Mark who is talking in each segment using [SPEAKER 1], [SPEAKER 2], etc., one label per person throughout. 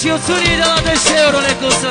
[SPEAKER 1] Ciuțurii de la 10 euro le costă.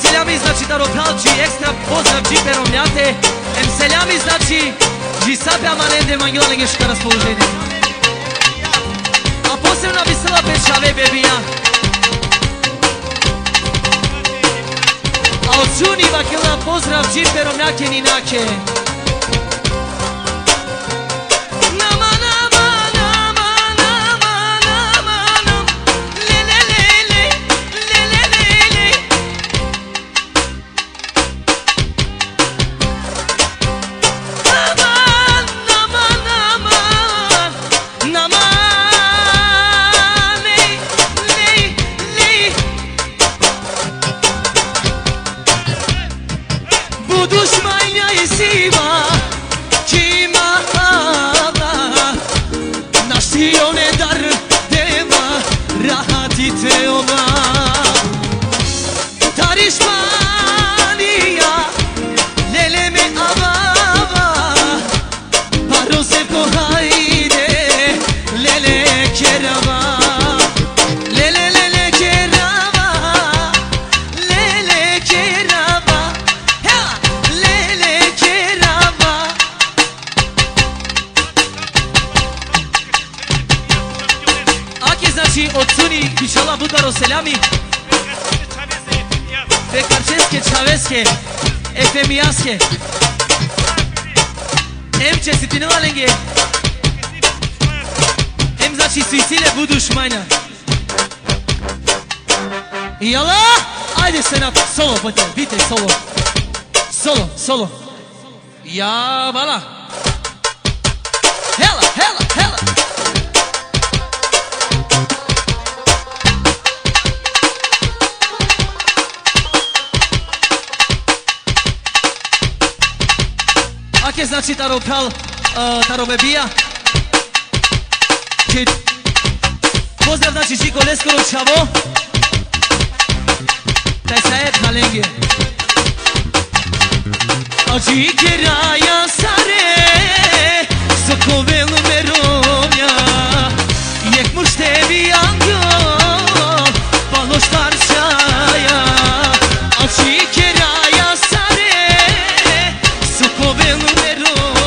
[SPEAKER 2] Selami znači darotalci, ekstra pozdrav džiperovljate. Selami znači džisapja malende manjole ngeška raspoloženje. A posebno bi sela pečave bebija. A od Suni vakila pozdrav džiperovljake ninake.
[SPEAKER 3] Le
[SPEAKER 2] Pičala Budaro Selami, Pekarčeske, Čaveske, Efemijaske, Em čestitinila lenge, Em znači svisile budu šmanja. Jala, ajde se na solo, bite solo. Solo, solo. Ja, vala. Hela, hela, hela. Ake znači taro pral, taro bebija. Pozdrav znači Čiko Leskoro Čavo. Taj sajed halenge. Acı keraya sare Sokovel meromya Yekmuş tevi yango Baloş tarçaya Acı keraya sare Sokovel meromya